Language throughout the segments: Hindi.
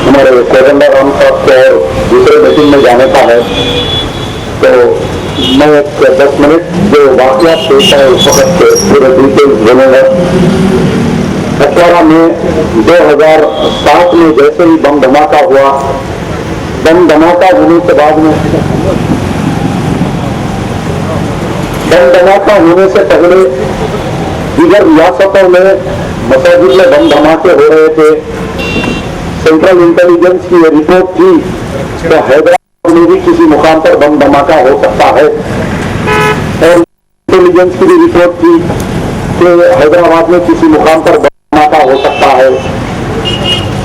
हमारे कोदंडा राम साहब को और दूसरे मीटिंग में जाने का है, तो मैं 10 मिनट जो वाकया पेश है उस वक्त पूरे डिटेल्स बोलूंगा। 18 मई 2007 में जैसे ही बम धमाका हुआ, बम धमाका होने के बाद में बम धमाका होने से पहले दीगर रियासतों में मसाजिद में बम धमाके हो रहे थे। सेंट्रल इंटेलिजेंस की ये रिपोर्ट थी तो हैदराबाद में भी किसी मुकाम पर बम धमाका हो सकता है, और इंटेलिजेंस की भी रिपोर्ट थी कि हैदराबाद में किसी मुकाम पर बम धमाका हो सकता है।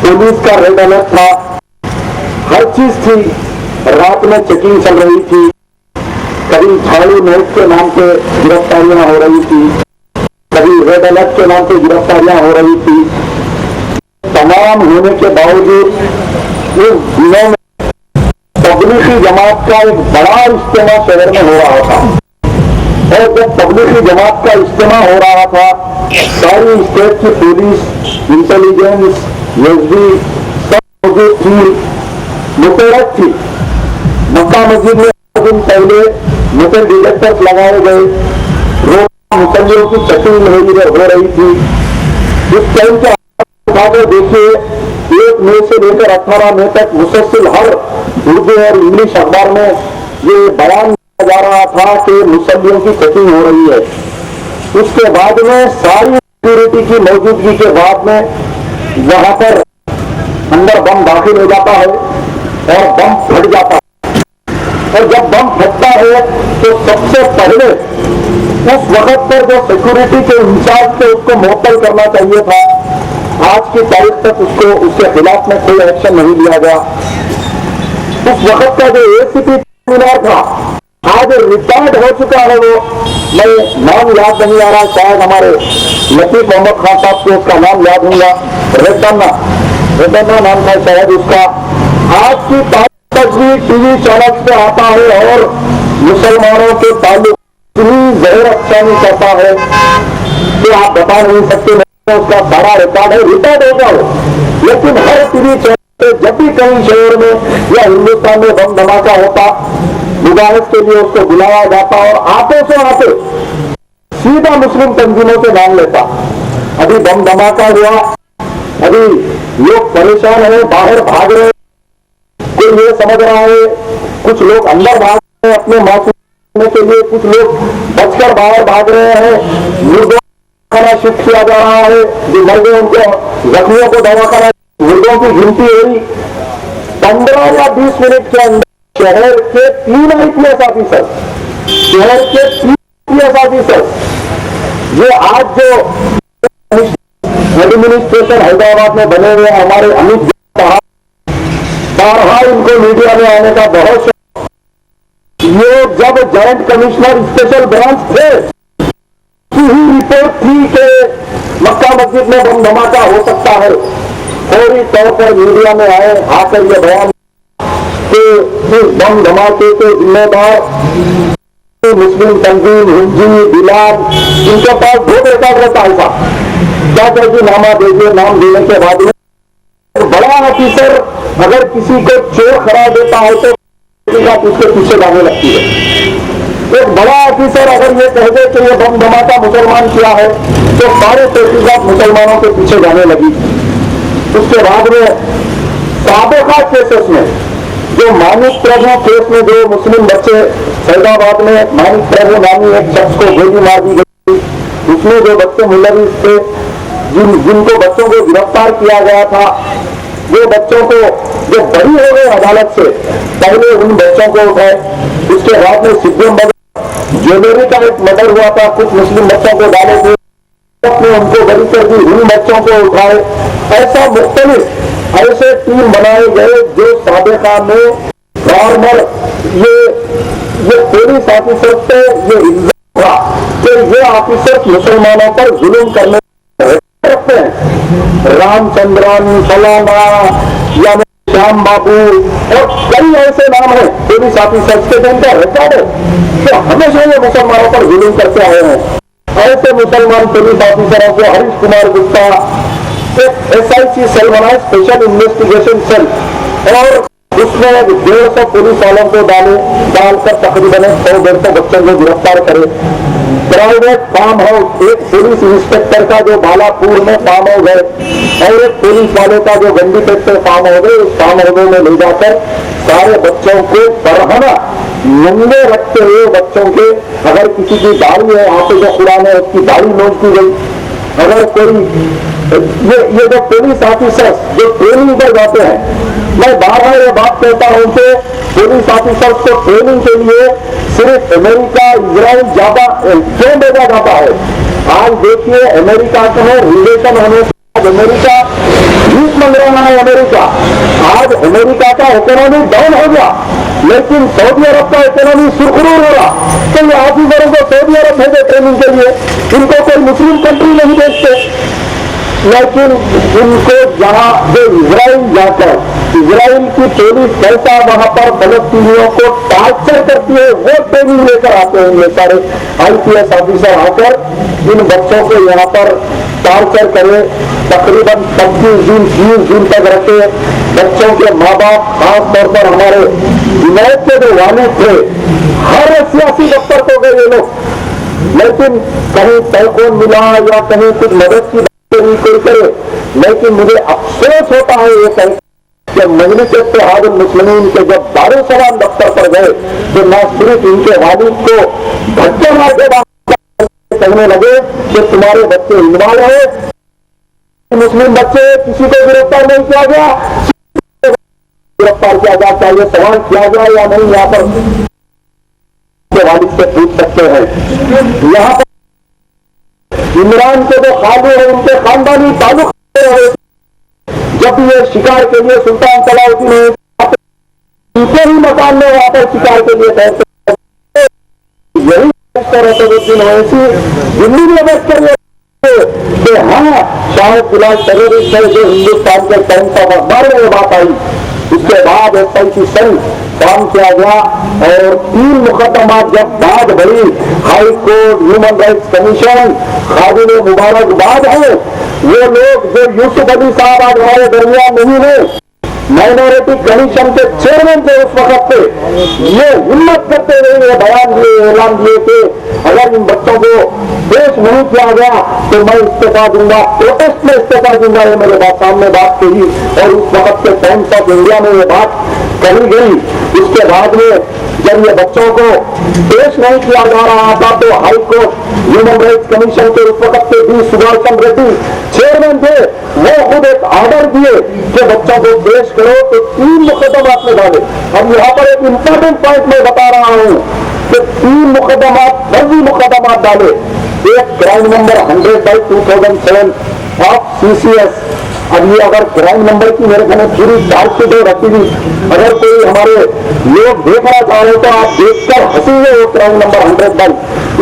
पुलिस का रेड अलर्ट था, हर चीज थी। रात में चेकिंग चल रही थी, कभी झाड़ू नोट के नाम पे गिरफ्तारियां हो रही थी, कभी रेड अलर्ट के नाम पे गिरफ्तारियां हो रही थी। तमाम होने के बावजूद इस दिनों में तबलीगी जमात का एक बड़ा इज्तिमा शहर में हो रहा था, और जब तबलीगी जमात का इज्तिमा हो रहा था, सारी स्टेट की पुलिस, इंटेलिजेंस, एसबी सब मौजूद थी, मुतहरक थी। मक्का मस्जिद में दिन पहले मेटल डिटेक्टर्स लगाए गए, रोज मुसल्लियों की चेकिंग हो रही थी। इस टाइम के उठाकर देखिए, 1 मई से लेकर 18 मई तक मुसलसल हर उर्दू और इंग्लिश अखबार में ये बयान दिया जा रहा था कि मुसल्लियों की चेकिंग हो रही है। उसके बाद में सारी सिक्योरिटी की मौजूदगी के बाद में वहां पर अंदर बम दाखिल हो जाता है और बम फट जाता है। और जब बम फटता है तो सबसे पहले उस वक्त पर जो सिक्योरिटी के इंचार्ज थे उसको मुअत्तल करना चाहिए था। आज की तारीख तक उसके खिलाफ में कोई एक्शन नहीं लिया गया। उस वक्त का जो एसीपी था आज रिटायर्ड हो चुका है, वो मैं नाम याद नहीं आ रहा, शायद हमारे लतीफ मोहम्मद खान साहब को उसका नाम याद होगा, रेड्डन्ना नाम था शायद उसका। आज की तारीख तक भी टीवी चैनल पे आता है और मुसलमानों के ताल्लुक इतनी जहर अफसानी करता है कि आप बता नहीं सकते। उसका सारा रिकॉर्ड है, रिकॉर्ड होगा वो, लेकिन हर टीवी चैनल पे जब भी कहीं शहर में या हिंदुस्तान में बम धमाका होता, मुबारक के लिए उसको बुलाया जाता और आते से आते सीधा मुस्लिम तंजीमों के नाम लेता। अभी बम धमाका हुआ, अभी लोग परेशान है, बाहर भाग रहे, कोई ये समझ रहा है, कुछ लोग अंदर भाग रहे हैं अपने मासूम के लिए, कुछ लोग बचकर बाहर भाग रहे हैं, मुर्दों खाना शिफ्ट किया जा रहा है, जो मर गए उनको जख्मियों को दवा करा, मुर्दों की गिनती हुई। 15 या 20 मिनट के अंदर शहर के 3 IPS ऑफिसर, शहर के 3 IPS ऑफिसर, ये आज जो एडमिनिस्ट्रेशन हैदराबाद में बने हुए हमारे अमित कहा, बारहा इनको मीडिया में आने का बहुत शौक। ये जब जॉइंट कमिश्नर स्पेशल ब्रांच थे, ही रिपोर्ट थी कि मक्का मस्जिद में बम धमाका हो सकता है, फौरी तौर पर मीडिया में आए, आकर यह बयान कि इस बम धमाके के जिम्मेदार मुस्लिम तंजीम, हिंदी, बिलाल, इनके पास 2 रिकॉर्ड रहता है। क्या जी नामा दीजिए, नाम देने के बाद में बड़ा ऑफिसर अगर किसी को चोर करार देता है तो उसके पीछे जाने लगती है। एक बड़ा ऑफिसर अगर ये कह दे कि ये बम धमाका मुसलमान किया है तो सारे तहकीकात मुसलमानों के पीछे जाने लगी। उसके बाद में साबिका केसेस में जो मानिक प्रभु केस में जो मुस्लिम बच्चे फैजाबाद में मानिक प्रभु नामी एक शख्स को गोली मार दी गई, उसमें जो बच्चे मुलविस थे, जिनको बच्चों को गिरफ्तार किया गया था, वो बच्चों को जो बरी हो गए अदालत से, पहले उन बच्चों को उठाए। उसके बाद में सिद्धिम ज्वेलरी का एक मर्डर हुआ था, कुछ मुस्लिम बच्चों को डाले थे, उनको बरी कर दी, उन बच्चों को उठाए। ऐसा मुख्तलिफ ऐसे टीम बनाए गए जो साबिका में फॉर्मर ये पुलिस ऑफिसर पे ये इल्जाम था कि ये ऑफिसर मुसलमानों पर जुल्म करने रखते हैं। रामचंद्रन, फलाना या श्याम बाबू और कई ऐसे नाम हैं, पुलिस ऑफिसर्स के जिनका रिकॉर्ड है कि हमेशा ये मुसलमानों पर जुल्म करते आए हैं। ऐसे मुसलमान पुलिस ऑफिसरों को हरीश कुमार गुप्ता एक SIC सेल बनाए, स्पेशल इन्वेस्टिगेशन सेल, और उसमें 150 पुलिस वालों को डालकर तकरीबन 100-150 बच्चों को गिरफ्तार करे। प्राइवेट फार्म हाउस, एक पुलिस इंस्पेक्टर का जो बालापुर में फार्म हाउस है और एक पुलिस वाले का जो गंडीपेट में फार्म हाउस है, उस फार्म हाउस में ले जाकर सारे बच्चों को बरहना नंगे रखते हुए बच्चों के, अगर किसी की दाढ़ी है वहां पे जो खुरान है उसकी दाढ़ी नोच दी गई। अगर कोई ये जो पुलिस ऑफिसर्स जो ट्रेनिंग पर जाते हैं, मैं बार-बार ये बात कहता हूं कि पुलिस ऑफिसर्स को ट्रेनिंग के लिए सिर्फ अमेरिका, इजराइल क्यों भेजा जाता है? आज देखिए अमेरिका का रिलेशन होने से अमेरिका भीख मंग रहा है। अमेरिका आज अमेरिका का इकोनॉमी डाउन हो गया, लेकिन सऊदी अरब का इकोनॉमी सुरखरू हो रहा। तो ये ऑफिसरों को सऊदी अरब भेजे ट्रेनिंग के लिए, इनको कोई मुस्लिम कंट्री नहीं भेजते, लेकिन इनको जहां जो इजराइल जाकर इजराइल की पुलिस कैसा वहां पर फलस्तीनियों को टार्चर करती है वो ट्रेनिंग लेकर आते हैं। ये सारे IPS ऑफिसर आकर इन बच्चों को यहाँ पर टार्चर करे, तकरीबन 25 दिन 30 दिन तक रखे। बच्चों के माँ बाप, खास तौर पर हमारे जुनैद के जो वालिद थे, हर सियासी दफ्तर को गए ये लोग, लेकिन कहीं टेलीफोन मिला या कहीं कुछ मदद की कोई करे। लेकिन मुझे अफसोस होता है ये कहीं कि मजलिस इत्तेहादुल मुस्लिमीन के जब दारुसलाम दफ्तर पर गए तो न सिर्फ इनके वालिद को धक्के मार के कहने लगे कि तुम्हारे बच्चे इन्वॉल्व है, मुस्लिम बच्चे, किसी को गिरफ्तार नहीं किया गया, गिरफ्तार किया जा चाहिए, सवाल किया जाए या नहीं, यहाँ पर वालिद से पूछ सकते हैं। यहाँ पर इमरान के जो खाली है उनके खानदानी ताल्लुक हुए, जब भी ये शिकार के लिए सुल्तान सलाउद्दीन उनके ही मकान में वहां पर शिकार के लिए ठहरते, यही ओवैसी दिल्ली में बैठ कर कि हाँ शायद फिलहाल टेररिस्ट है जो हिंदुस्तान के टाइम्स ऑफ अखबार में बात आई। उसके बाद SIC सेल काम किया गया और 3 मुकदमा जब बात बढ़ी, high court, human rights commission, काबिल मुबारकबाद है वो लोग जो यूसुफ अली साहब आज हमारे दरमियान नहीं है, माइनॉरिटी कमीशन के चेयरमैन थे उस वक्त पे, ये हिम्मत करते हुए ये बयान दिए, ऐलान दिए कि अगर इन बच्चों को पेश नहीं किया गया तो मैं इस्तीफा दूंगा, प्रोटेस्ट में इस्तीफा दूंगा। ये मेरे बात सामने बात कही और उस वक्त के टाइम्स ऑफ इंडिया में ये बात कही गई। उसके बाद में जब ये बच्चों को पेश नहीं किया जा रहा था तो high court, human rights commission के उस वक्त के डी सुभाष चंद्र रेड्डी चेयरमैन थे, वो खुद एक ऑर्डर दिए कि बच्चों को पेश करो, तो 3 मुकदमात में डाले। अब यहाँ पर एक इंपॉर्टेंट पॉइंट मैं बता रहा हूँ कि 3 मुकदमात, फर्जी मुकदमात डाले। एक क्राइम नंबर 100/2007 ऑफ CCS। अब ये अगर क्राइम नंबर की मेरे ख्याल पूरी चार्जशीट हो रखी थी, अगर कोई हमारे लोग देखना चाहे तो आप देखकर हंसीगे वो क्राइम नंबर 100।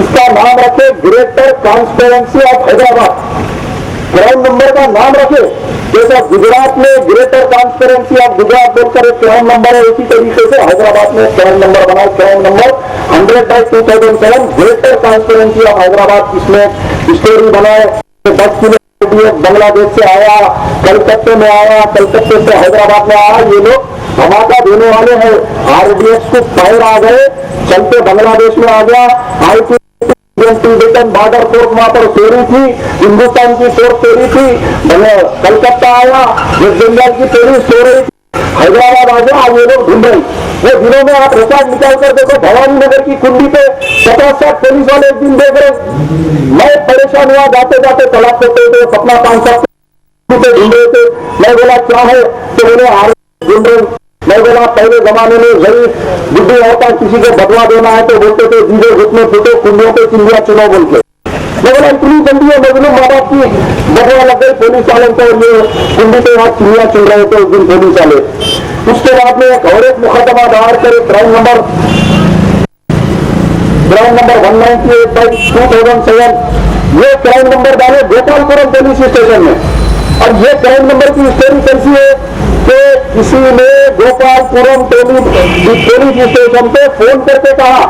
इसका नाम रखे greater transparency of Hyderabad, crime number का नाम रखे। जैसा गुजरात में ग्रेटर ट्रांसपेरेंसी ऑफ गुजरात बोलकर एक क्राइम नंबर है, उसी तरीके से हैदराबाद में क्राइम नंबर बना, crime number 100/2007 greater transparency of Hyderabad. इसमें स्टोरी बनाए 10 किलो बांग्लादेश से आया, कलकत्ते में आया, कलकत्ते से हैदराबाद में आया, ये लोग धमाका देने वाले हैं। RDX को फायर आ गए, चलते बांग्लादेश में आ गया। बॉर्डर कोर्ट वहां पर चोरी थी, हिंदुस्तान की कोर्ट चोरी थी, कलकत्ता आया, वेस्ट बंगाल की चोरी सो रही थी, हैदराबाद आ गया। आज ये लोग ढूंढ रहे, वो दिनों में आप रिकॉर्ड निकाल कर देखो, भवानी नगर की कुंडी पे 50-60 पुलिस वाले एक दिन देख रहे। मैं परेशान हुआ, जाते जाते तलाश करते थे, सपना 5-7 ढूंढ रहे थे। मैं बोला क्या है, तो बोले ढूंढ रहे। मैं बोला पहले जमाने में गरीब बुद्धि होता, किसी को बदला देना है तो बोलते थे जीवे घुटने फूटो, कुंडियों पे चिंदिया चुनो बोल के। मैं बोला इतनी जल्दी है मजलूम माँ बाप की बदला लग गई पुलिस वालों को, ये कुंडी पे वहां चिंदिया चुन रहे थे उस दिन पुलिस वाले। उसके बाद में एक और एक मुकदमा दायर करे, क्राइम नंबर 198/2007। ये क्राइम नंबर डाले गोपालपुरम पुलिस स्टेशन में। और ये क्राइम नंबर की स्टोरी कैसी है कि किसी ने गोपालपुरम पुलिस स्टेशन पे फोन करके कहा,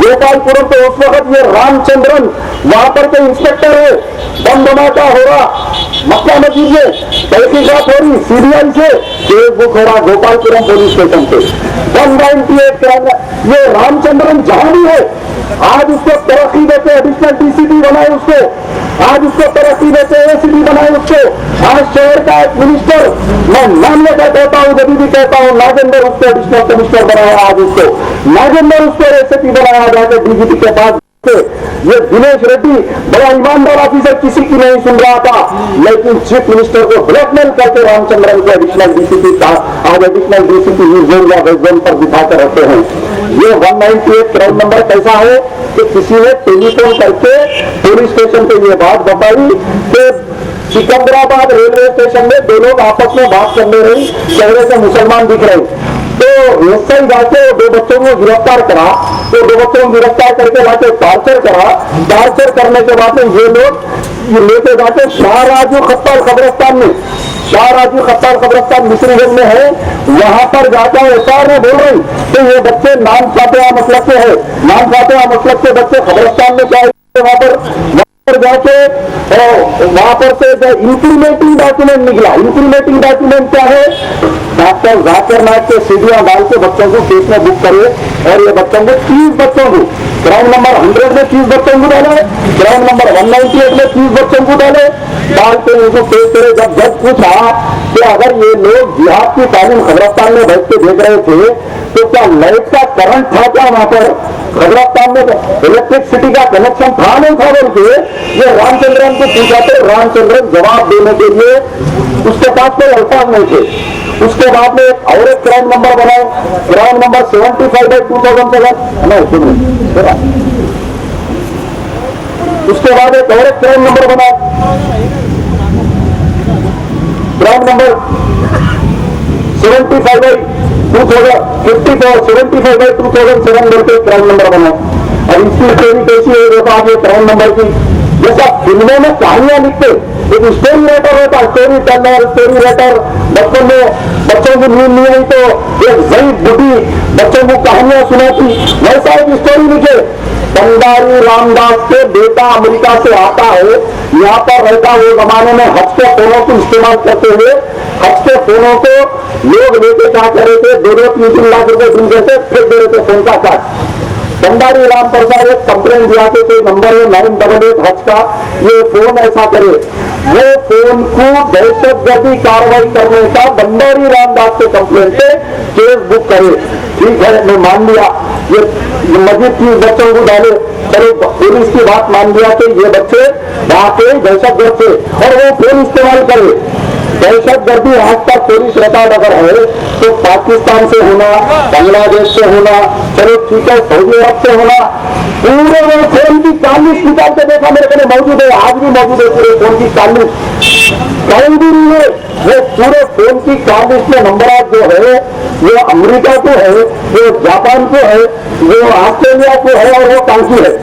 गोपालपुरम पे उस वक्त ये रामचंद्रन वहां पर के इंस्पेक्टर है, बम धमाका हो रहा मक्का मस्जिद में, तहकीकात हो रही सीबीआई से, फेसबुक हो रहा गोपालपुरम पुलिस स्टेशन पे 198 क्राइम। ये रामचंद्रन जहां भी है आज उसको तरक्की देते, एडिशनल डीसीपी बनाए उसको, आज उसको तरक्की देते, एसीपी बनाए उसको। आज शहर का एक मिनिस्टर, मैं नाम लेकर कहता हूं, जब भी कहता हूं, नागेंद्र उसको एडिशनल कमिश्नर बनाया, आज उसको नागेंद्र उसको एसीपी बनाया जाकर डीजीपी के पास। ये दिनेश रेड्डी बड़ा ईमानदार ऑफिसर, किसी की नहीं सुन रहा था, लेकिन चीफ मिनिस्टर को ब्लैकमेल करके रामचंद्रन को एडिशनल डीसीपी का आज एडिशनल डीसीपी न्यूज या वेब जोन पर दिखाकर रखते हैं। ये 198 क्राइम नंबर कैसा है कि किसी ने टेलीफोन करके पुलिस स्टेशन पे ये बात बताई कि सिकंदराबाद रेलवे स्टेशन में दो लोग आपस में बात करने रही, चेहरे से मुसलमान दिख रहे, तो एसआई जाके दो बच्चों को गिरफ्तार करा, तो दो बच्चों को गिरफ्तार करके जाके टार्चर करा, टार्चर करने के बाद में ये लोग लेके जाके शाहराजू खत्तार कब्रिस्तान में, शाहराजू खत्तार कब्रिस्तान मिश्रीगंज में है, वहां पर जाकर एसआर में बोल रही तो ये बच्चे नाम फातिहा मसलक के है, नाम फातिहा मसलक के बच्चे कब्रिस्तान में क्या वहां पर जाके वहां पर से इंक्रीमेंटिंग डॉक्यूमेंट निकला। इंक्रीमेंटिंग डॉक्यूमेंट क्या है? डॉक्टर जाकिर नायक के सीढ़ियां डाल के बच्चों को केस में बुक करे और ये बच्चों को 30 बच्चों को क्राइम नंबर 100 में 30 बच्चों को डाले, क्राइम नंबर 198 में 30 बच्चों को डाले, डाल के उनको केस करे। जब जज पूछा कि अगर ये लोग जिहाद की तालीम कब्रिस्तान में बैठ के देख रहे थे तो क्या लाइट का करंट था क्या वहां पर? कब्रिस्तान में इलेक्ट्रिसिटी का कनेक्शन था नहीं था बोल के ये रामचंद्रन को पूछा तो रामचंद्रन जवाब देने के लिए उसके पास कोई अल्फाज नहीं थे। उसके बाद में और एक क्राइम नंबर बनाए, क्राइम नंबर 75/2007। उसके बाद एक और एक क्राइम नंबर बना, क्राइम नंबर 75/2007 बोलते क्राइम नंबर बना। और इसकी स्टोरी कैसी है देखो आप, ये क्राइम नंबर की जैसा फिल्मों में कहानियां लिखते, एक स्टोरी राइटर होता, स्टोरी टेलर, स्टोरी राइटर। बचपन में बच्चों को नींद नहीं आई तो एक ज़ईफ बुढ़ी बच्चों को कहानियां सुनाती, वैसा एक स्टोरी लिखे। बंडारी रामदास के बेटा अमेरिका से आता है, यहाँ पर रहता वो जमाने में हज के फोनों को इस्तेमाल करते हुए, हज के फोनों को लोग लेके क्या कर रहे थे, 2-3 लाख रुपए दिन देते, फेंक दे रहे थे फोन का काट। बंडारी राम प्रसाद एक कंप्लेन दिया के कोई नंबर है 988 हज का, ये फोन ऐसा करे, वो फोन को दहशतगर्दी कार्रवाई करने का बंडारी रामदास के कंप्लेन पे केस बुक करे। ठीक है, मैं मान लिया ये मजीद 30 बच्चों को डाले, चलो पुलिस की बात मान लिया कि ये बच्चे वहां पे दहशतगर्द थे और वो फोन इस्तेमाल करे। दहशतगर्दी आज तक पुलिस रिकॉर्ड अगर है तो पाकिस्तान से होना, बांग्लादेश से होना, चलो ठीक है सऊदी अरब से होना, पूरे वो फोन की 40 निकाल के देखा मेरे को मौजूद है, आज भी मौजूद है पूरे फोन की 40, कहीं भी नहीं है। वो पूरे फोन की 40 में नंबर जो है वो अमेरिका को है, वो जापान को है, वो ऑस्ट्रेलिया को है और वो कांकी है।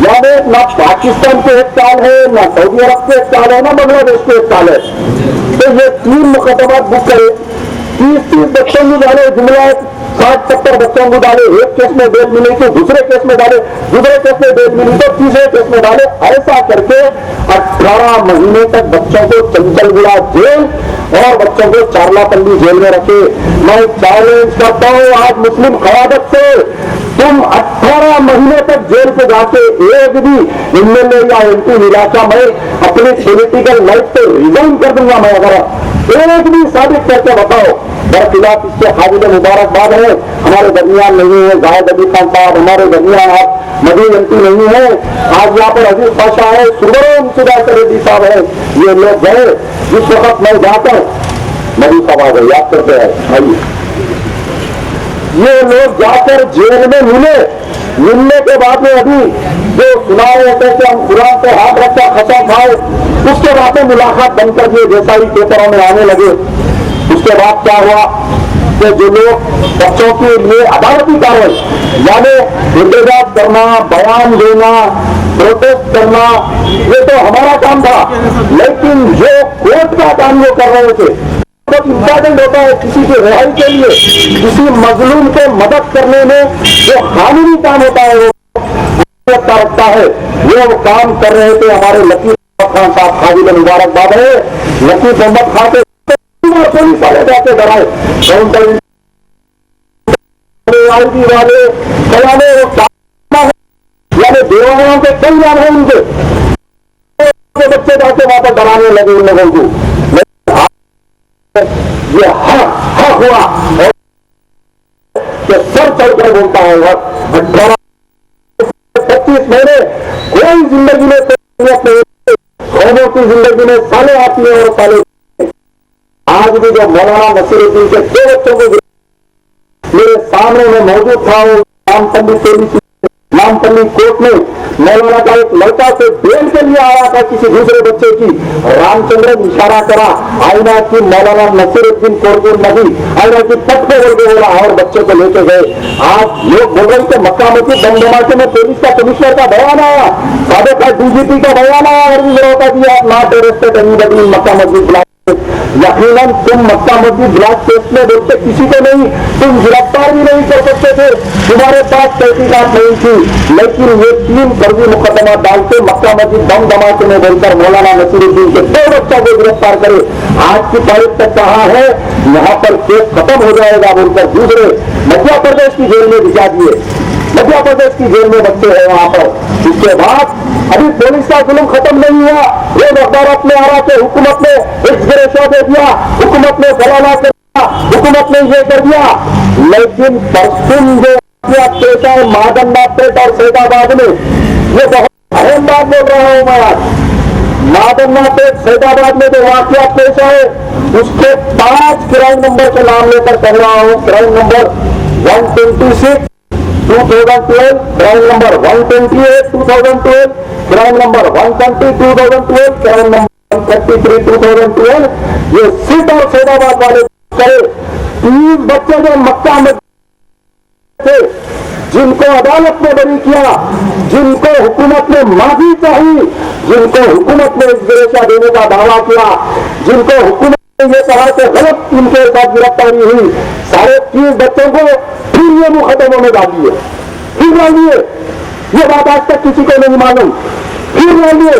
यानी ना पाकिस्तान के एक साल है, ना सऊदी अरब के एक साल है, ना बांग्लादेश के एक साल है। तो ये 3 मुकदमा बुक करे, 30 बच्चों को डाले, जुमला 60-70 बच्चों को डाले, एक केस में बेल मिली तो दूसरे केस में डाले, दूसरे केस में बेल मिली तो तीसरे केस में डाले, ऐसा करके 18 महीने तक बच्चों को चंचलगुड़ा जेल और बच्चों को चारलापल्ली जेल में रखे। मैं चैलेंज करता हूं आज मुस्लिम क़यादत से, तुम 18 महीने तक जेल पे जाके एक भी एमएलए या एमपी मिला क्या? मैं अपनी पॉलिटिकल लाइफ से रिजाइन कर दूंगा। मैं अगर एक भी साबित करके बताओ, बरखिलाफ इसके हाजिर मुबारकबाद है, हमारे दरमियान नहीं है जाहिद अली खान साहब, हमारे दरमियान आप मजीद एमपी नहीं है, आज यहाँ पर अजीज पाशा है, सुबह सुधाकर रेड्डी साहब है, ये लोग गए जिस वक्त मैं जाकर मजी साहब आ गए, याद करते हैं, ये लोग जाकर जेल में मिलने के बाद में अभी जो सुनाए होते कि हम कुरान पे हाथ रखा खसा खाए, उसके बाद में मुलाकात बंद कर दिए, जैसा ही पेपरों में आने लगे। उसके बाद क्या हुआ कि जो लोग बच्चों के लिए अदालती कार्रवाई यानी एहतजाज करना, बयान देना, प्रोटेस्ट करना, ये तो हमारा काम था, लेकिन जो कोर्ट का काम जो कर रहे थे बहुत इंपॉर्टेंट होता है किसी की रिहाई के लिए, किसी मजलूम को मदद करने में जो कानूनी काम होता है वो रखता है, वो काम कर रहे थे हमारे लकीर खान साहब। हाजी को मुबारकबाद है। लकीर मोहम्मद खान के पुलिस वाले जाके डराए काउंटर वाले फलाने यानी देवालयों के कई नाम है उनके बच्चे जाके वहां पर डराने लगे उन लोगों को। ये हक हुआ कि सर चढ़कर बोलता है वक्त 25 महीने कोई जिंदगी में कौमों की जिंदगी में साले आती है और साले आज भी जो मौलाना नसीरुद्दीन के 2 बच्चों को मेरे सामने में मौजूद था, वो नामपल्ली कोर्ट में मौलाना का एक लड़का से बेल के लिए आया था किसी दूसरे बच्चे की, रामचंद्र ने इशारा करा आईना की मौलाना नसीरुद्दीन कोरगुर नदी आईना की पट पे बोल के बोला और बच्चे को लेके गए। आज लोग बोल रहे थे मक्का मस्जिद बम धमाके में पुलिस का कमिश्नर का बयान आया, साबिक डीजीपी का बयान आया और होता कि आप नॉट अरेस्टेड एनीबॉडी मक्का मस्जिद ब्लॉक। यकीनन तुम मक्का मस्जिद ब्लॉक केस में बोलते किसी को नहीं, तुम गिरफ्तार भी नहीं कर सकते थे, तुम्हारे पास तहकीकात नहीं थी, लेकिन ये 3 फर्जी मुकदमा डालते मक्का मस्जिद बम धमाके में बोलकर मौलाना नसीरुद्दीन के 2 बच्चों को गिरफ्तार करे। आज की तारीख तक कहा है यहाँ पर केस खत्म हो जाएगा बोलकर दूसरे मध्य प्रदेश की जेल में भिजा दिए। मध्य प्रदेश की जेल में बच्चे हैं वहां पर। इसके बाद अभी पुलिस का जुल्म खत्म नहीं हुआ, वो वजारत में आ रहा कि हुकूमत ने एक्सग्रेशन दे दिया, हुकूमत ने फलाना कर दिया, हुकूमत ने ये कर दिया, लेकिन परसुम जो पेश है मादन्नापेट और सैदाबाद में, ये बहुत अहम बात बोल रहा हूं मैं आज। मादन्नापेट सैदाबाद में जो वाकया पेश है उसके 5 क्राइम नंबर के नाम लेकर कह रहा हूं। Crime number 126 2012, crime number 128 2012, crime number 120 2012, crime number 133 2012। ये सिर्फ और सैदाबाद वाले 30 बच्चे जो मक्का में थे जिनको अदालत ने बरी किया, जिनको हुकूमत ने माफी चाहिए, जिनको हुकूमत ने एक्सग्रेशन देने का दावा किया, जिनको हुकूमत ने यह कहा कि गलत इनके साथ गिरफ्तारी हुई, सारे 30 बच्चों को फिर ये मुकदमों में डालिए, फिर डालिए। ये बात आज तक किसी को नहीं मालूम, फिर डालिए।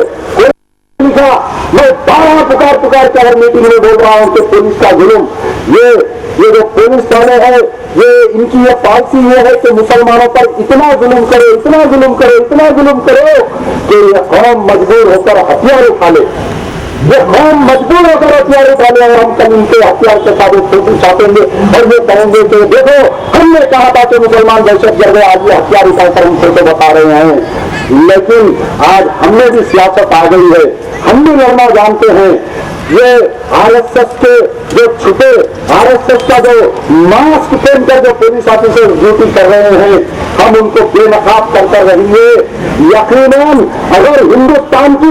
लिखा मैं 12 पुकार कर मीटिंग में बोल रहा हूं कि पुलिस का जुल्म, ये जो पुलिस थाने है, ये इनकी ये पॉलिसी ये है कि मुसलमानों पर इतना जुल्म करो, इतना जुल्म करो, इतना जुल्म करो कि ये कौम मजबूर होकर हथियार उठा ले, ये कौम मजबूर होकर हथियार उठा ले और हम कल इनके हथियार के साथ फोटो छापेंगे और ये कहेंगे कि देखो हमने कहा था कि मुसलमान दहशतगर्द है, आज ये हथियार उठाकर हम फोटो बता रहे हैं। लेकिन आज हमने भी सियासत आ गई है, हम भी लड़ना जानते हैं। ये आरएसएस के जो छुपे आरएसएस का जो मास्क पहनकर जो पुलिस ऑफिसर ड्यूटी कर रहे हैं, हम उनको बेनकाब करते रहेंगे। यकीनन अगर हिंदुस्तान की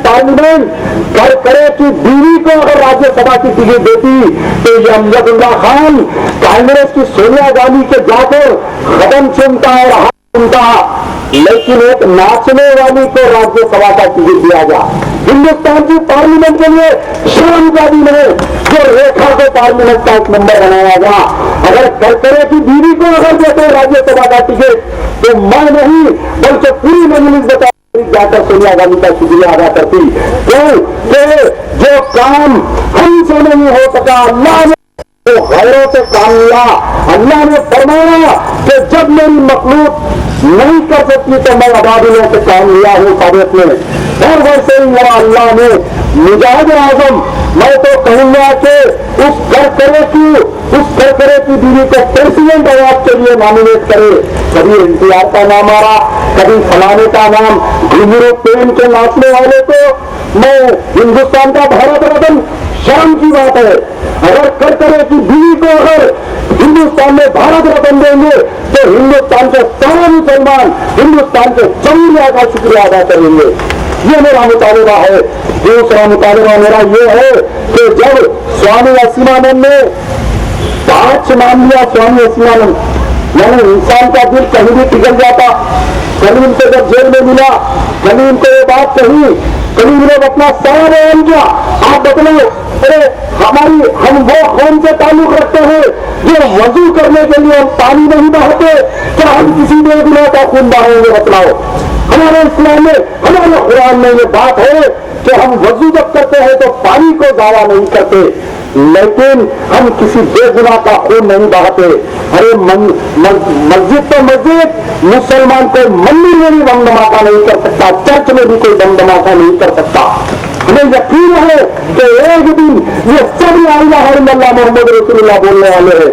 पार्लियामेंट कर करे कि बीवी को अगर राज्यसभा की टिकट देती तो ये अमजदुल्ला खान कांग्रेस की सोनिया गांधी के जाकर कदम चुनता और हाथ चुनता, लेकिन एक नाचने वाली को राज्यसभा का टिकट दिया गया। हिंदुस्तान की पार्लियामेंट के लिए शर्म का दिन है जो रेखा को पार्लियामेंट का एक नंबर बनाया गया। अगर करकरे की बीवी को अगर देते राज्यसभा का टिकट तो मैं नहीं बल्कि पूरी मजलिस बता जाकर सोनिया गांधी का शुक्रिया अदा करती। क्यों? जो काम हमसे नहीं हो सका अल्लाह ने तो गैरों से काम लिया। अल्लाह ने फरमाया कि जब मेरी मखलूक नहीं कर सकती तो मैं अबादिलों से काम लिया हूं साबित में, और वैसे ही मेरा अल्लाह ने मुजाहिद आजम, मैं तो कहूंगा कि उस करकरे की बीवी को प्रेसिडेंट अवार्ड के लिए नॉमिनेट करे। कभी एनटीआर का नाम आ रहा, कभी फलाने का नाम, घुंघरू पेन के नाचने वाले को मैं हिंदुस्तान का भारत रत्न शान की बात है। अगर करकरे की बीवी को अगर हिंदुस्तान में भारत रत्न देंगे तो हिंदुस्तान के सारे मुसलमान हिंदुस्तान के जमहूरिया का शुक्रिया अदा करेंगे। ये मेरा मुतालबा है। दूसरा मुतालबा मेरा ये है कि जब स्वामी असीमानंद ने 5 मान लिया स्वामी अस्मियानंद, यानी इंसान का दिल कहीं भी पिघल जाता। कभी उनको जब जेल में मिला, कभी उनको ये बात कही, कभी लोग अपना सारा बयान किया, आप बदलो, अरे हम वो कौन से ताल्लुक रखते हैं जो वजू करने के लिए हम पानी नहीं बहाते, क्या हम किसी बेगुनाह का खून बहाएंगे? बतलाओ। हमारे इस्लाम में, हमारे कुरान में ये बात है कि हम वजू जब करते हैं तो पानी को जाया नहीं करते, लेकिन हम किसी बेगुनाह का खून नहीं बहाते। अरे मस्जिद तो मस्जिद, मुसलमान कोई मंदिर में भी बम धमाका नहीं कर सकता, चर्च में भी कोई बम धमाका नहीं कर सकता। हमें यकीन है कि एक दिन ये सब ला इलाहा इल्लल्लाह मोहम्मद रसूलुल्लाह बोलने वाले हैं।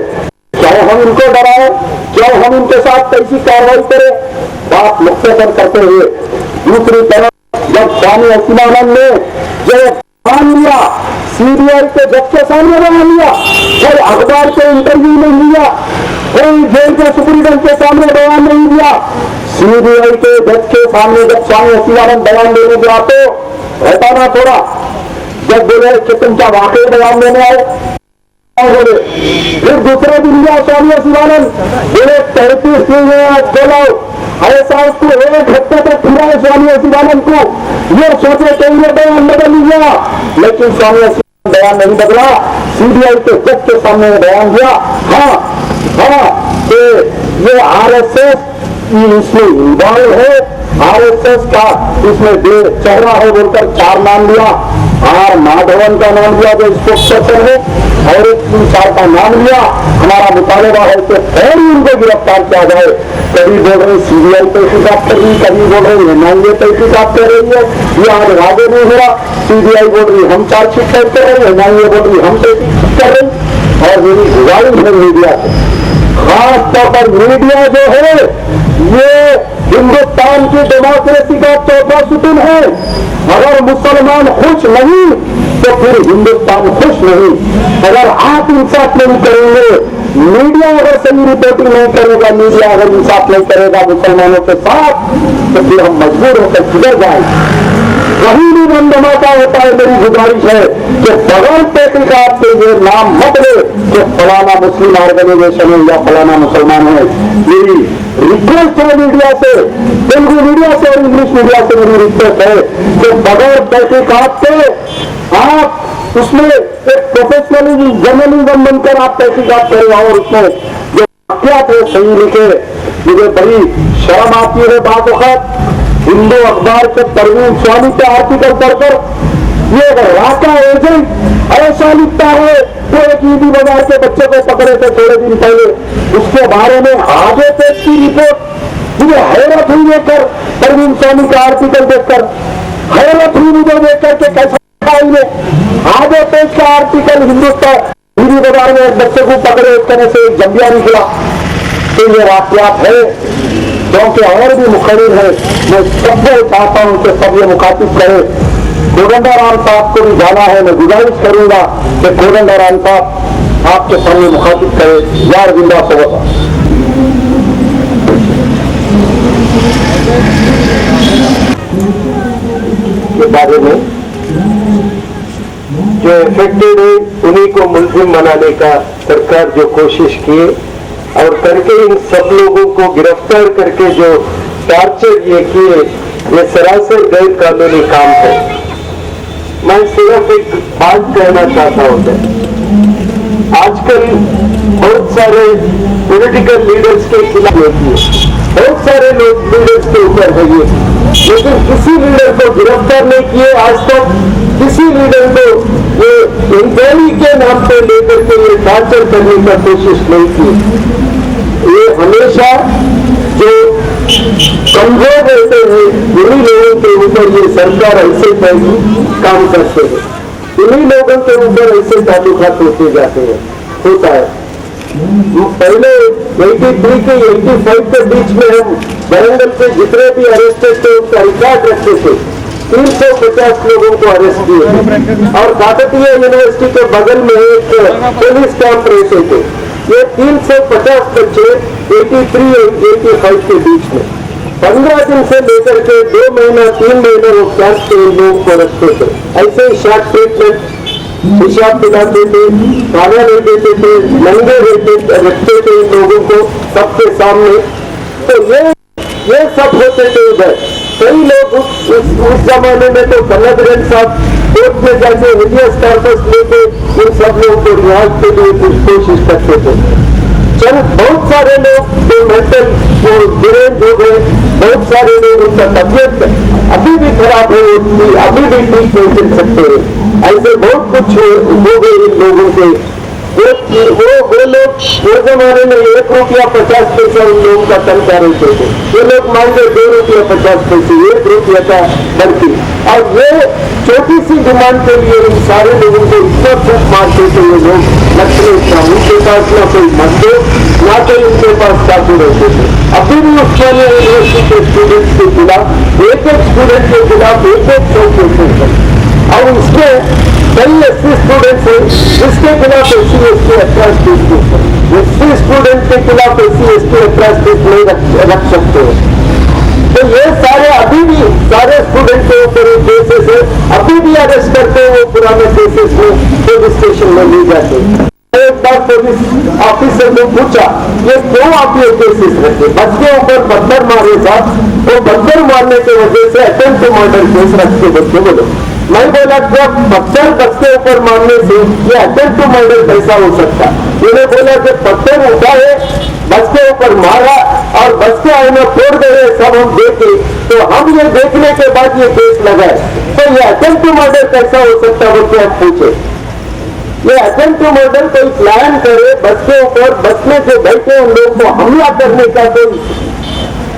क्या हम इनको डराए? क्या हम इनके साथ कैसी कार्रवाई करें? बात मुख्तसर करते हुए, दूसरी तरफ जब स्वामी अस्मियानंद ने जो बयान लिया, सीबीआई के जज के सामने बयान लिया, कोई अखबार के इंटरव्यू नहीं लिया, कोई जेल के सुप्रीडेंट के सामने बयान नहीं दिया, सीबीआई के जज के सामने जब स्वामी अस्मियानंद बयान देने गया तो रहता ना थोड़ा, जब बोले कि तुम क्या वाकई बयान देने आए, बोले फिर दूसरे दिन गया स्वामी अस्मियानंद, बोले 33 दिन बोलो, ऐसा उसको 1 हफ्ते तक फिराए स्वामी अस्मियानंद को, ये सोचे कहीं ने बयान बदल लिया, लेकिन स्वामी अस्मियानंद बयान नहीं बदला। सीबीआई के जज के सामने बयान दिया, हाँ कि ये आरएसएस इसमें इन्वॉल्व है, आरएसएस का इसमें चेहरा है बोलकर 4 नाम लिया, आर माधवन का नाम लिया जो स्पोक्सपर्सन है, और एक 3-4 का नाम लिया। हमारा मुतालबा है कि फौरी उनको गिरफ्तार किया जाए। कभी बोल रहे सीबीआई तहकीकात कर रही, कभी बोल रहे एनआईए तहकीकात कर रही है, ये आज वादे नहीं हुआ। सीबीआई बोल रही हम चार्जशीट कर रहे हैं, एनआईए बोल रही हम तहकीकात कर रहे। और मेरी गुजारिश है मीडिया से, खास तौर पर मीडिया जो है ये हिंदुस्तान की डेमोक्रेसी का चौथा सुतून है। अगर मुसलमान खुश नहीं तो फिर हिंदुस्तान खुश नहीं। अगर आप इंसाफ नहीं करेंगे, मीडिया अगर सही रिपोर्टिंग नहीं करेगा, मीडिया अगर इंसाफ नहीं करेगा मुसलमानों के साथ, तो फिर हम मजबूर होकर किधर जाएंगे? कहीं भी बम धमाका होता है, मेरी गुजारिश है कि बगैर तहकीकात से ये नाम मत ले कि फलाना मुस्लिम ऑर्गेनाइजेशन है या फलाना मुसलमान है। मेरी रिक्वेस्ट है मीडिया से, तेलुगु मीडिया से और इंग्लिश मीडिया से मेरी रिक्वेस्ट है कि बगैर तहकीकात से आप उसमें एक प्रोफेशनलिज्म जर्नलिज्म बनकर आप तहकीकात करें और उसमें जो वाकयात है सही लिखे। मुझे बड़ी शर्म आती है बात वक्त हिंदू अखबार के परवीन स्वामी के आर्टिकल पढ़कर ये राका एजेंट ऐसा लिखता है, वो एक ईदी बाजार के बच्चे को पकड़े थे थोड़े दिन पहले, उसके बारे में आगे पेज की रिपोर्ट। मुझे हैरत हुई देखकर, परवीन स्वामी का आर्टिकल देखकर हैरत हुई मुझे देखकर के कैसा आगे पेज का आर्टिकल, हिंदुस्तान ईदी बाजार में एक बच्चे को पकड़े, इस तरह से एक जंबिया निकला। तो ये वाकयात है क्योंकि और भी मुखबिर है। मैं सबको चाहता हूं कि सब ये मुखातिब करे। कोदंडाराम साहब को भी जाना है, मैं गुजारिश करूंगा कि कोदंडाराम साहब आपके सामने मुखातिब करे। यार जिंदा सोबत के बारे में जो इफेक्टेड है उन्हीं को मुलजिम बनाने का सरकार जो कोशिश किए और करके इन सब लोगों को गिरफ्तार करके जो टार्चर ये किए, ये सरासर गैर कानूनी काम है। मैं सिर्फ एक बात कहना चाहता हूं कि आजकल बहुत सारे पॉलिटिकल लीडर्स के खिलाफ होती है, बहुत सारे लोग लीडर्स के ऊपर है ये, लेकिन किसी लीडर को गिरफ्तार नहीं किए आज तक। किसी लीडर को ये इंक्वायरी के नाम पे लेकर के ये टार्चर करने का कोशिश नहीं की। ये हमेशा जो कमजोर रहते हैं उन्हीं लोगों के ऊपर ये सरकार ऐसे काम करते हैं, उन्हीं लोगों के ऊपर ऐसे ताल्लुकात होते जाते हैं, होता है। पहले 83 के 85 के बीच में हम वरंगल के जितने भी अरेस्टेड थे उसका रिकॉर्ड रखते थे। 350 लोगों को अरेस्ट किए और काकतीय यूनिवर्सिटी के बगल में एक पुलिस कैंप रहते थे। ये 350 बच्चे 83-85 के बीच में 15 दिन से लेकर के 2 महीना 3 महीने वो कैंप के लोगों को रखते थे। ऐसे ही शॉर्ट ट्रीटमेंट पेशाब पिलाते थे, खाना नहीं देते थे, नंगे रखते थे इन लोगों को सबके सामने। तो ये सब होते थे उधर। कई लोग उस जमाने में तो कन्नदरन साहब कोर्ट में जाके हिलियस कार्पस लेके इन सब लोगों को रिहाज के लिए कुछ कोशिश करते थे। चल बहुत सारे लोग जो मेंटल डिरेंज हो गए, बहुत सारे लोग उनका तबियत अभी भी खराब हो उठती, अभी भी ठीक नहीं चल सकते। ऐसे बहुत कुछ हो गए इन लोगों के। वो लोग वो जमाने में 1 रुपया 50 पैसा उन लोगों का तनख्वाह रहते थे। ये लोग मांगे 2 रुपया 50 पैसे, 1 रुपया का बढ़ती। और ये छोटी सी डिमांड के लिए इन सारे लोगों को इतना फूक मारते थे ये लोग। नक्सली उनके पास ना कोई मजदूर ना कोई उनके पास चाकू रहते थे। अभी भी उस्मानिया यूनिवर्सिटी के स्टूडेंट्स के खिलाफ एक स्टूडेंट के खिलाफ एक सौ केसेस है। और इसमें कई एससी स्टूडेंट्स हैं जिसके खिलाफ SC ST attractive SC student के खिलाफ एससी एसटी अट्रैक्टिव नहीं रख सकते हैं। तो ये सारे अभी भी सारे स्टूडेंट के ऊपर केसेस है, अभी भी अरेस्ट करते हैं। वो पुराने केसेस में पुलिस स्टेशन में ले जाते हैं। एक बार पुलिस ऑफिसर ने पूछा ये क्यों आप ये केसेस रखे? बस के ऊपर पत्थर मारे साहब, वो पत्थर मारने की वजह से अटेम्प्ट टू मर्डर केस रखते बच्चे बोलो। मैं बोला जब पत्थर बस के ऊपर मारने से ये अटेम्प्ट टू मर्डर कैसा हो सकता? उन्हें बोला जब पत्थर उठाए बस के ऊपर मारा और बस के आईना तोड़ गए सब हम देखे, तो हम ये देखने के बाद ये केस लगाए, तो ये अटेम्प्ट टू मर्डर कैसा हो सकता? वो क्या पूछे? ये अटेम्प्ट टू मर्डर कोई प्लान करे बस के ऊपर, बस में जो बैठे उन लोगों को हमला करने का कोई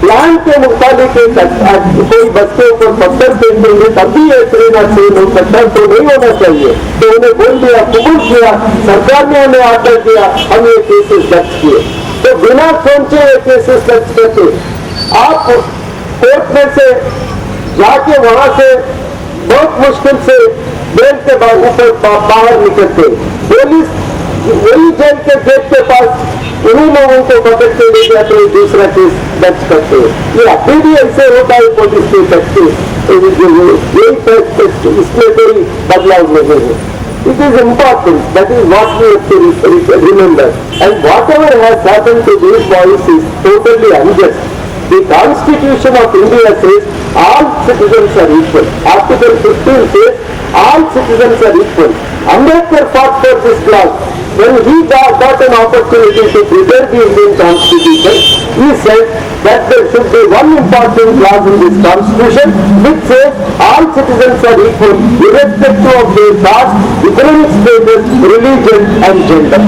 प्लान के मुताबिक कोई बस के ऊपर पत्थर फेंक देंगे तब भी ये ट्रेन सेल हो सकता, तो नहीं होना चाहिए। तो उन्हें बोल दिया, कबूल किया, सरकार ने उन्हें आर्डर किया, हम ये केसेस दर्ज किए। तो बिना सोचे ये केसेस दर्ज करते आप कोर्ट में से जाके वहां से बहुत मुश्किल से जेल के ऊपर बाहर निकलते। पुलिस वही जेल के गेट के पास उन्हीं लोगों को पकड़ के ले जाते हैं, दूसरा केस दर्ज करते हैं। ये अभी भी ऐसे होता है पुलिस के करते, इसमें कोई बदलाव नहीं है। It is important. That is what we have to remember. And whatever has happened to these boys is totally unjust. The Constitution of India says all citizens are equal. Article 15 says all citizens are equal. Ambedkar fought for this clause. When he got an opportunity to prepare the Indian Constitution, he said that there should be one important clause in this Constitution which says all citizens are equal irrespective of their caste, economic status, religion and gender.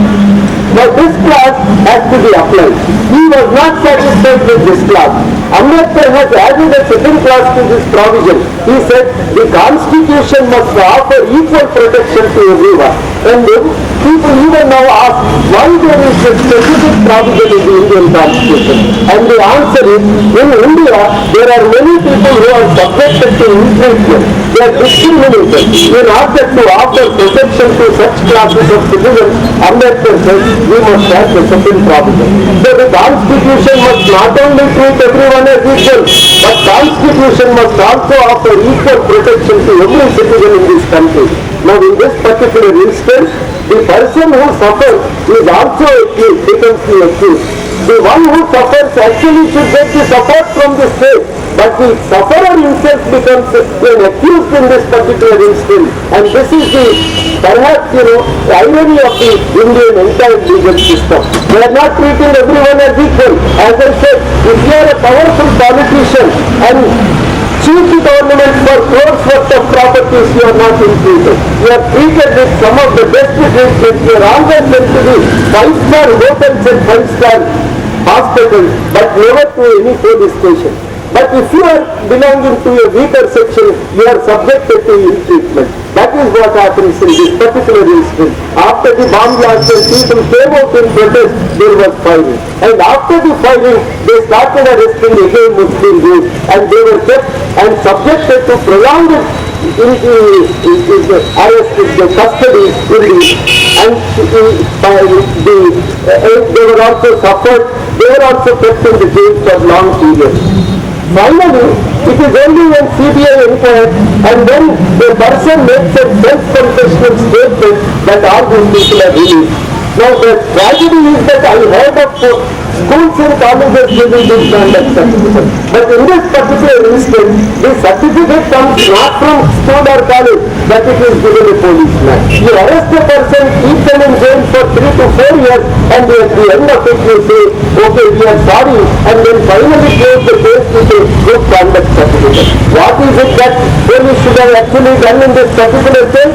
Now this clause has to be applied. He was not satisfied with this clause. Ambedkar has added a second clause to this provision. He said the Constitution must offer equal protection to everyone. And then people even now ask why there is a specific provision in the Indian Constitution. And the answer is, in India there are many people who are subjected to ill treatment. They are discriminated. In order to offer protection to such classes of citizens, Ambedkar says we must have the second provision. So the Constitution must not only treat everyone as equal, but Constitution must also offer equal protection to every citizen in this country. Now in this particular instance, the person who suffers is also accused, becomes the accused. The one who suffers actually should get the support from the state, but the sufferer himself becomes an accused in this particular instance. And this is the, perhaps, the irony of the Indian entire legal system. We are not treating everyone as equal. As I said, if you are a powerful politician and chief the government for crores worth of properties, you are not treated. You are treated with some of the best treatment. You are always sent to the 5-star hotels and 5-star hospitals, but never to any police station. But if you are belonging to a weaker section, you are subjected to ill treatment. That is what happens in this particular instance. After the bomb blast and people came out in protest, there was firing. And after the firing, they started arresting again Muslim youth, and they were kept and subjected to prolonged arrest, the custody, and they were also suffered. They were also kept in the jail for long periods. Finally, it is only when CBI inquires and when the person makes a self-confessional statement that all these people are released. Now the tragedy is that I heard of schools and colleges giving this conduct certificate. But in this particular instance, the certificate comes not from school or college, but it is given a policeman. You arrest a person, keep them in jail for 3 to 4 years, and at the end of it you say, okay, we are sorry, and then finally close the case with a good conduct certificate. What is it that police should have actually done in this particular case?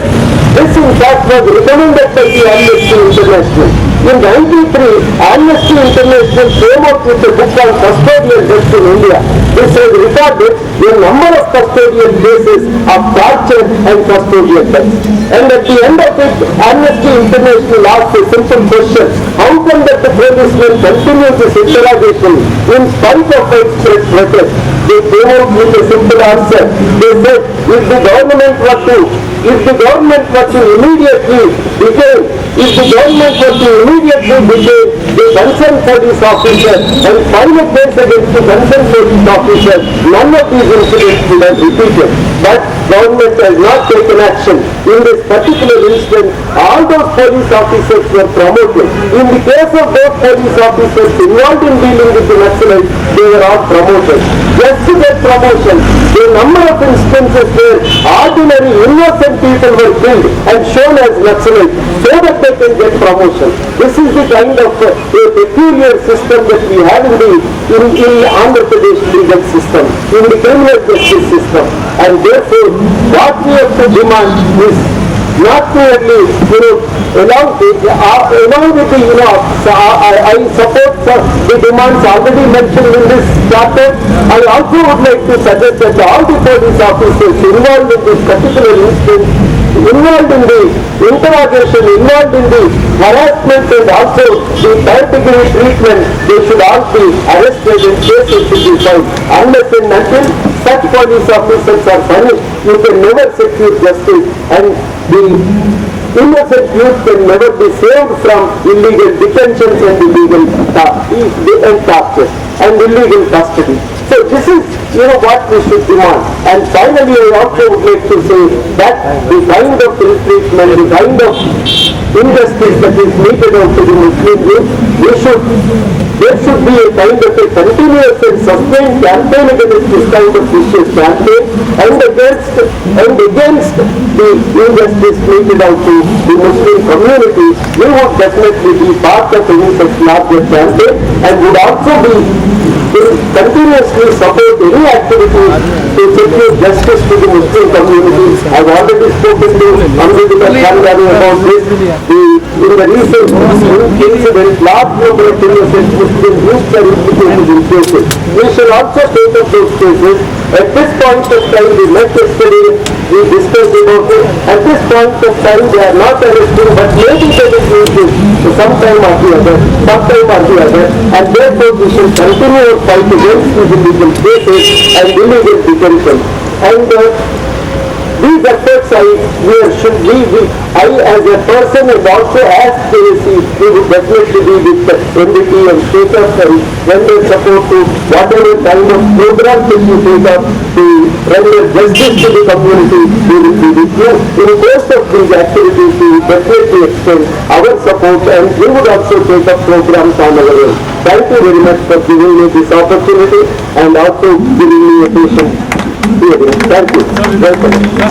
This in fact was recommended by the Amnesty International. In 93, Amnesty International came up with a book called Custodial Deaths in India. This has recorded a number of custodial cases of torture and custodial deaths. And at the end of it, Amnesty International asked a simple question: how come that the policemen continue this interrogation in spite of widespread protest? They came out with a simple answer. They said, if the government were to immediately detain the concerned police officer and file a case against the concerned police officer, none of these incidents would have repeated. But government has not taken action. In this particular instance, all those police officers were promoted. In the case of those police officers involved in dealing with the Naxalites, they were all promoted. Just to get promotion, a number of instances where ordinary innocent people were killed and shown as Naxalites so that they can get promotion. This is the kind of a peculiar system that we have in Andhra Pradesh legal system, in the criminal justice system. And therefore, what we have to demand is not merely, along with the, I support the demands already mentioned in this chapter. I also would like to suggest that all the police officers involved in this particular instance, involved in the interrogation, involved in the harassment and also the third-degree treatment, they should all be arrested and cases should be filed. Unless and until such police officers are punished, you can never secure justice, and the innocent youth can never be saved from illegal detentions and illegal tortures and illegal custody. So this is, what we should demand. And finally, I also would like to say that the kind of ill-treatment, the kind of injustice that is meted out to the Muslim youth, there should be a kind of a continuous and sustained campaign against this kind of vicious campaign and against the injustice meted out to the Muslim community. We would definitely be part of any such larger campaign and would also be continuously support any activities to secure justice to the Muslim community. I have already spoken to Ambedkar Kandani about this. In the recent incident, large number of innocent Muslim youths are implicated in cases. We shall also take up those cases. At this point of time, we met yesterday, we discussed about it. At this point of time, they are not arresting, but maybe they will use this sometime or the other, and therefore we shall continue our fight against these illegal cases and illegal detention. And these efforts I as a person and also as KSC, we would definitely be with the NDT and take up and render support to whatever kind of programs that you take up to render justice to the community. We will be with you. In the course of these activities, we will definitely extend our support and we would also take up programs on our own. Thank you very much for giving me this opportunity and also giving me a patient hearing. Thank you. Welcome.